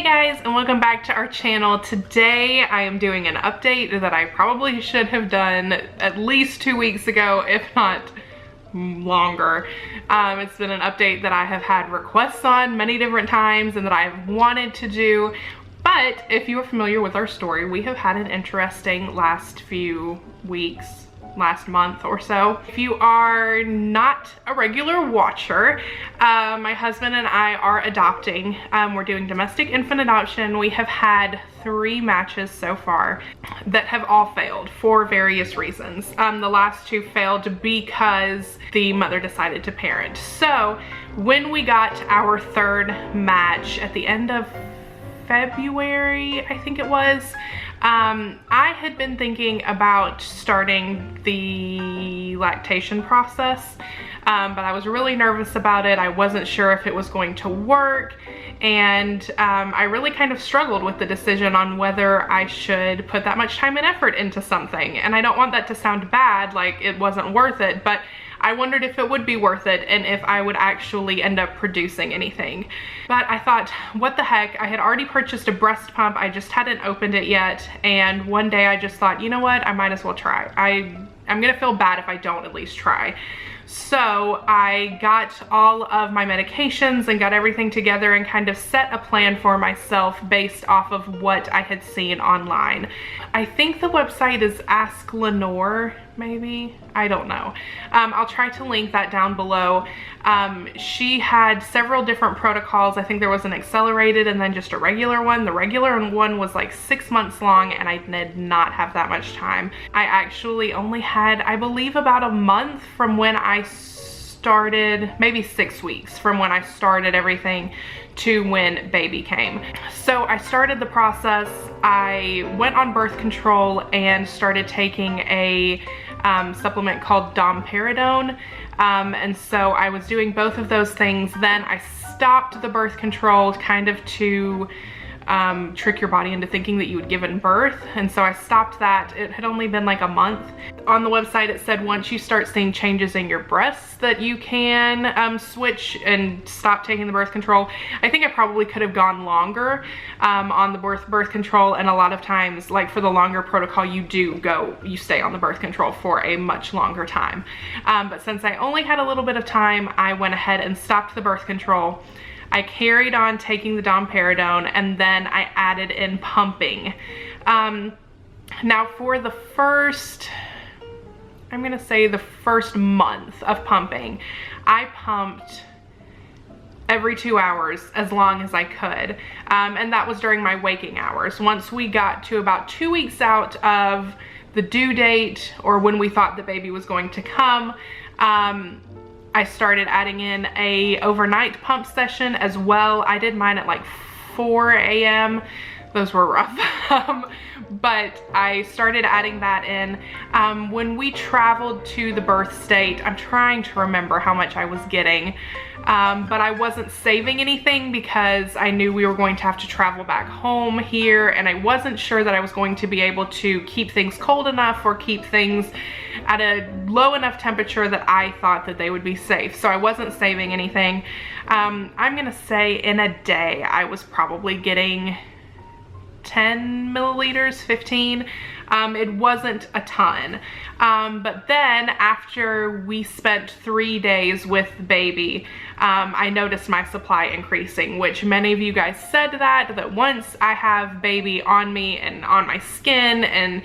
guys, and welcome back to our channel. Today I am doing an update that I probably should have done at least 2 weeks ago, if not longer. It's been an update that I have had requests on many different times and that I've wanted to do. But if you are familiar with our story, we have had an interesting last few weeks, last month or so. If you are not a regular watcher, my husband and I are adopting. We're doing domestic infant adoption. We have had 3 matches so far that have all failed for various reasons. The last 2 failed because the mother decided to parent. So when we got our 3rd match at the end of February, I think it was, I had been thinking about starting the lactation process, but I was really nervous about it. I wasn't sure if it was going to work, and I really kind of struggled with the decision on whether I should put that much time and effort into something. And I don't want that to sound bad, like it wasn't worth it, but I wondered if it would be worth it and if I would actually end up producing anything. But I thought, what the heck, I had already purchased a breast pump, I just hadn't opened it yet, and one day I just thought, you know what, I might as well try. I'm gonna feel bad if I don't at least try. So I got all of my medications and got everything together and kind of set a plan for myself based off of what I had seen online. I think the website is Ask Lenore, maybe? I don't know. I'll try to link that down below. She had several different protocols. I think there was an accelerated and then just a regular one. The regular one was like 6 months long, and I did not have that much time. I actually only had, I believe, about a month from when I started, maybe 6 weeks from when I started everything to when baby came. So I started the process. I went on birth control and started taking a supplement called domperidone. And so I was doing both of those things. Then I stopped the birth control kind of to trick your body into thinking that you had given birth. And so I stopped that. It had only been like a month. On the website it said once you start seeing changes in your breasts that you can switch and stop taking the birth control. I think I probably could have gone longer on the birth control, and a lot of times, like for the longer protocol, you stay on the birth control for a much longer time. But since I only had a little bit of time, I went ahead and stopped the birth control. I carried on taking the domperidone, and then I added in pumping. Now for the first, I'm gonna say the first month of pumping, I pumped every 2 hours as long as I could. And that was during my waking hours. Once we got to about 2 weeks out of the due date, or when we thought the baby was going to come, I started adding in a overnight pump session as well. I did mine at like 4 a.m. Those were rough. But I started adding that in. When we traveled to the birth state, I'm trying to remember how much I was getting, but I wasn't saving anything because I knew we were going to have to travel back home here, and I wasn't sure that I was going to be able to keep things cold enough or keep things at a low enough temperature that I thought that they would be safe. So I wasn't saving anything. I'm gonna say in a day I was probably getting 10 milliliters, 15. It wasn't a ton. But then after we spent 3 days with baby, I noticed my supply increasing, which many of you guys said that once I have baby on me and on my skin and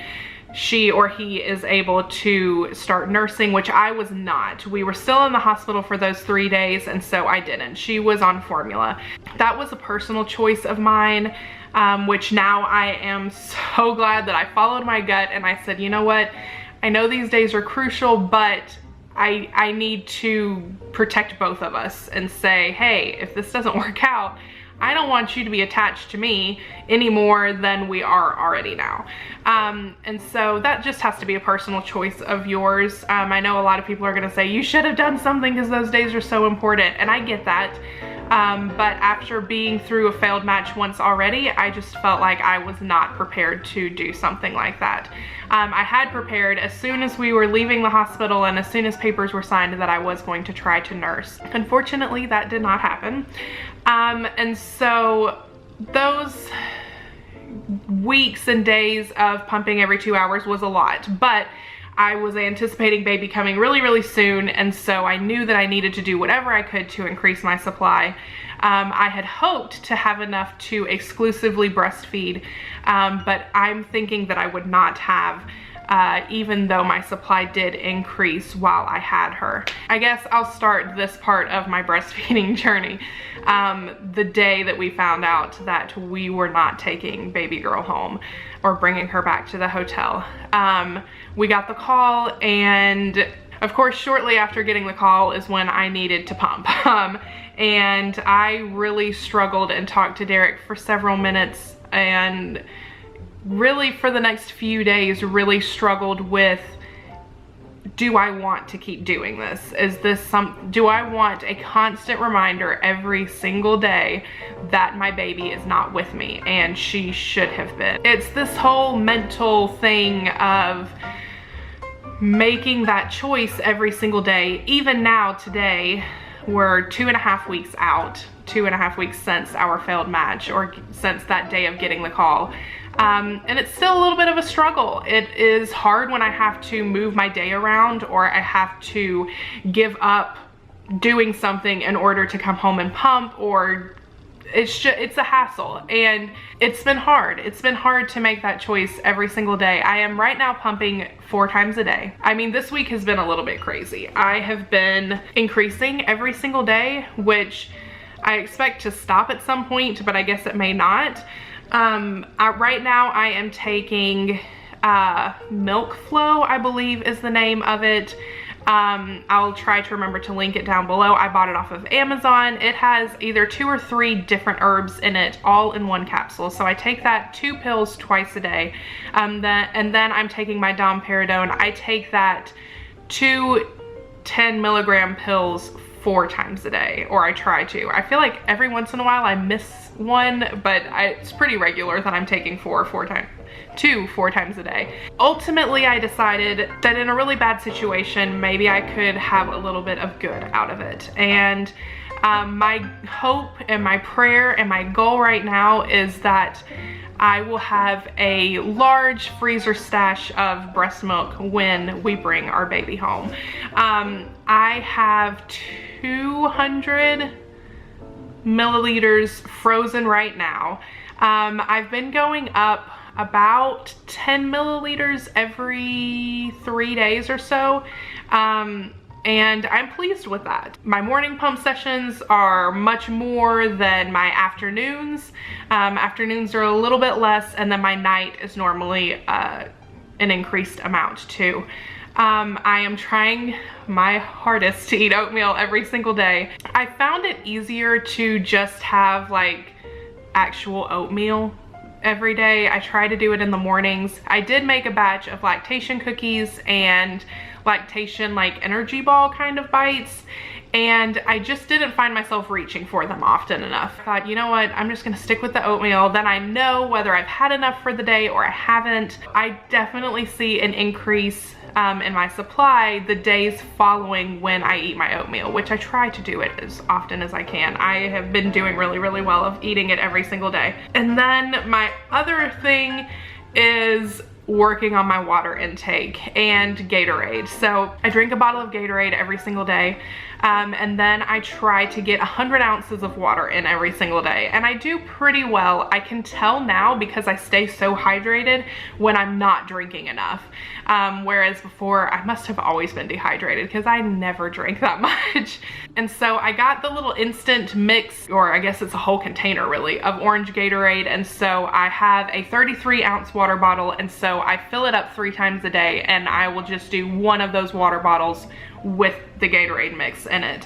she or he is able to start nursing, which I was not. We were still in the hospital for those 3 days, and so I didn't. She was on formula. That was a personal choice of mine, which now I am so glad that I followed my gut and I said, you know what, I know these days are crucial, but I need to protect both of us and say, hey, if this doesn't work out, I don't want you to be attached to me any more than we are already now. And so that just has to be a personal choice of yours. I know a lot of people are gonna say, you should have done something because those days are so important, and I get that. But after being through a failed match once already, I just felt like I was not prepared to do something like that. I had prepared as soon as we were leaving the hospital and as soon as papers were signed that I was going to try to nurse. Unfortunately, that did not happen. And so those weeks and days of pumping every 2 hours was a lot, but I was anticipating baby coming really, really soon, and so I knew that I needed to do whatever I could to increase my supply. I had hoped to have enough to exclusively breastfeed, but I'm thinking that I would not have, even though my supply did increase while I had her. I guess I'll start this part of my breastfeeding journey the day that we found out that we were not taking baby girl home or bringing her back to the hotel. We got the call, and of course shortly after getting the call is when I needed to pump. And I really struggled and talked to Derek for several minutes, and really for the next few days really struggled with, do I want to keep doing this? Is this do I want a constant reminder every single day that my baby is not with me and she should have been? It's this whole mental thing of making that choice every single day. Even now, today, we're 2.5 weeks out, 2.5 weeks since our failed match, or since that day of getting the call. And it's still a little bit of a struggle. It is hard when I have to move my day around, or I have to give up doing something in order to come home and pump, or it's a hassle, and it's been hard. It's been hard to make that choice every single day. I am right now pumping 4 times a day. I mean, this week has been a little bit crazy. I have been increasing every single day, which I expect to stop at some point, but I guess it may not. Right now I am taking Milk Flow, I believe is the name of it. I'll try to remember to link it down below. I bought it off of Amazon. It has either 2 or 3 different herbs in it, all in one capsule. So I take that 2 pills twice a day. And then I'm taking my domperidone. I take that 2 10-milligram pills 4 times a day, or I try to. I feel like every once in a while I miss one, but it's pretty regular that I'm taking 4 times a day. Ultimately, I decided that in a really bad situation, maybe I could have a little bit of good out of it. And my hope and my prayer and my goal right now is that I will have a large freezer stash of breast milk when we bring our baby home. I have 200 milliliters frozen right now. I've been going up about 10 milliliters every 3 days or so. And I'm pleased with that. My morning pump sessions are much more than my afternoons. Afternoons are a little bit less, and then my night is normally an increased amount too. I am trying my hardest to eat oatmeal every single day. I found it easier to just have like actual oatmeal every day. I try to do it in the mornings. I did make a batch of Lactation cookies and Lactation like energy ball kind of bites, and I just didn't find myself reaching for them often enough. I thought, you know what, I'm just gonna stick with the oatmeal. Then I know whether I've had enough for the day or I haven't. I definitely see an increase in my supply the days following when I eat my oatmeal, which I try to do it as often as I can. I have been doing really, really well of eating it every single day. And then my other thing is working on my water intake and Gatorade. So I drink a bottle of Gatorade every single day, and then I try to get 100 ounces of water in every single day, and I do pretty well. I can tell now because I stay so hydrated when I'm not drinking enough, whereas before I must have always been dehydrated because I never drank that much. And so I got the little instant mix, or I guess it's a whole container really, of orange Gatorade, and so I have a 33-ounce water bottle, and so I fill it up 3 times a day, and I will just do one of those water bottles with the Gatorade mix in it.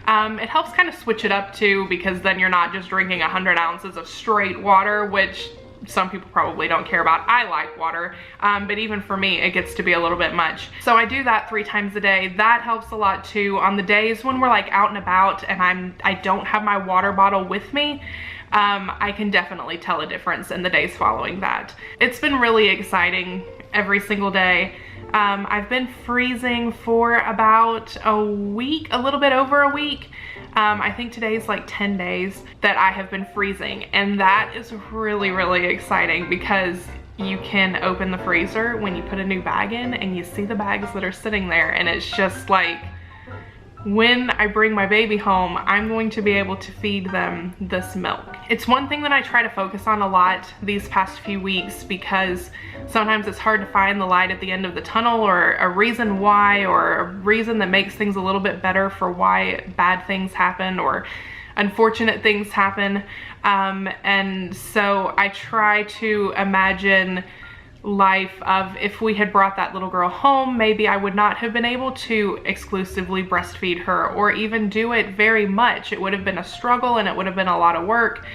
It helps kind of switch it up too, because then you're not just drinking 100 ounces of straight water, which some people probably don't care about. I like water, but even for me, it gets to be a little bit much. So I do that 3 times a day. That helps a lot too. On the days when we're like out and about and I don't have my water bottle with me, I can definitely tell a difference in the days following that. It's been really exciting every single day. I've been freezing for about a week, a little bit over a week. I think today's like 10 days that I have been freezing, and that is really, really exciting because you can open the freezer when you put a new bag in and you see the bags that are sitting there, and it's just like, when I bring my baby home, I'm going to be able to feed them this milk. It's one thing that I try to focus on a lot these past few weeks, because sometimes it's hard to find the light at the end of the tunnel, or a reason why, or a reason that makes things a little bit better for why bad things happen or unfortunate things happen. And so I try to imagine life of, if we had brought that little girl home, maybe I would not have been able to exclusively breastfeed her or even do it very much. It would have been a struggle, and it would have been a lot of work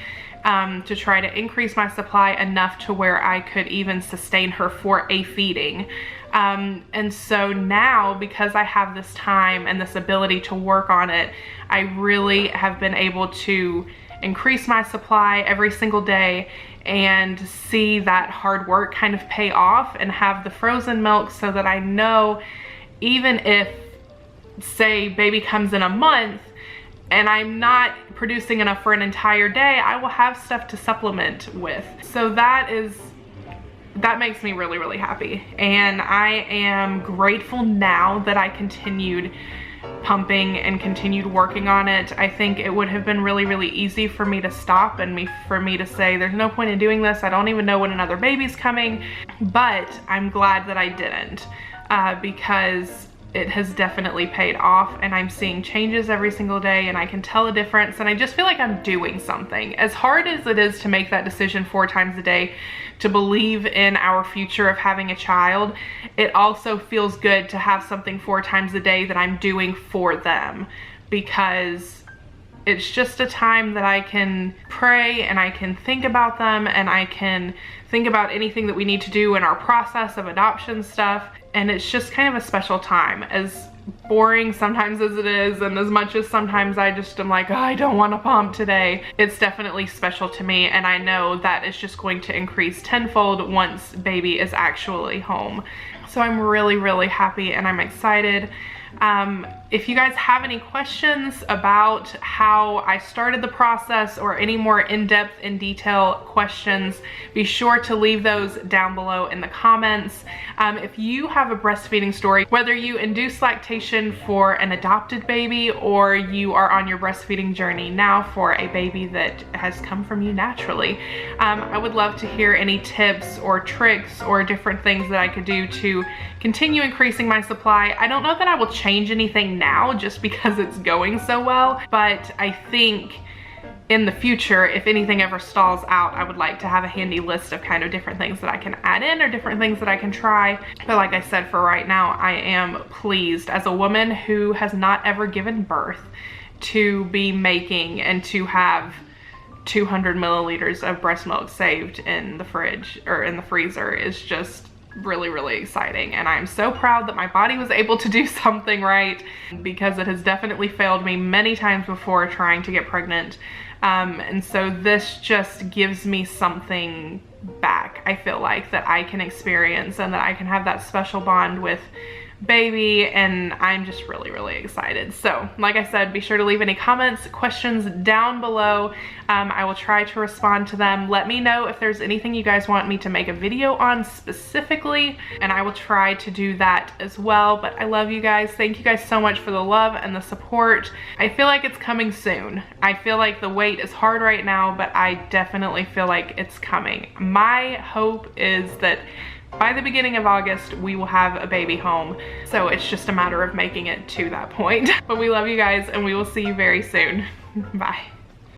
to try to increase my supply enough to where I could even sustain her for a feeding. And so now, because I have this time and this ability to work on it, I really have been able to increase my supply every single day and see that hard work kind of pay off, and have the frozen milk so that I know, even if, say, baby comes in a month and I'm not producing enough for an entire day, I will have stuff to supplement with. So that makes me really, really happy. And I am grateful now that I continued pumping and continued working on it. I think it would have been really, really easy for me to stop and for me to say, there's no point in doing this. I don't even know when another baby's coming. But I'm glad that I didn't, because it has definitely paid off, and I'm seeing changes every single day, and I can tell a difference, and I just feel like I'm doing something. As hard as it is to make that decision 4 times a day, to believe in our future of having a child, it also feels good to have something 4 times a day that I'm doing for them, because it's just a time that I can pray and I can think about them, and I can think about anything that we need to do in our process of adoption stuff. And it's just kind of a special time, as boring sometimes as it is, and as much as sometimes I just am like, oh, I don't want to pump today. It's definitely special to me, and I know that it's just going to increase tenfold once baby is actually home. So I'm really, really happy, and I'm excited. If you guys have any questions about how I started the process, or any more in-depth, in detail questions, be sure to leave those down below in the comments. If you have a breastfeeding story, whether you induce lactation for an adopted baby, or you are on your breastfeeding journey now for a baby that has come from you naturally, I would love to hear any tips or tricks or different things that I could do to continue increasing my supply. I don't know that I will change anything now just because it's going so well, but I think in the future, if anything ever stalls out, I would like to have a handy list of kind of different things that I can add in, or different things that I can try. But like I said, for right now, I am pleased as a woman who has not ever given birth to be making and to have 200 milliliters of breast milk saved in the fridge, or in the freezer, is just really, really exciting. And I'm so proud that my body was able to do something right, because it has definitely failed me many times before trying to get pregnant. And so this just gives me something back, I feel like, that I can experience, and that I can have that special bond with baby, and I'm just really, really excited. So like I said, be sure to leave any comments, questions down below. I will try to respond to them. Let me know if there's anything you guys want me to make a video on specifically, and I will try to do that as well. But I love you guys. Thank you guys so much for the love and the support. I feel like it's coming soon. I feel like the wait is hard right now, but I definitely feel like it's coming. My hope is that by the beginning of August, we will have a baby home. So it's just a matter of making it to that point. But we love you guys, and we will see you very soon. Bye.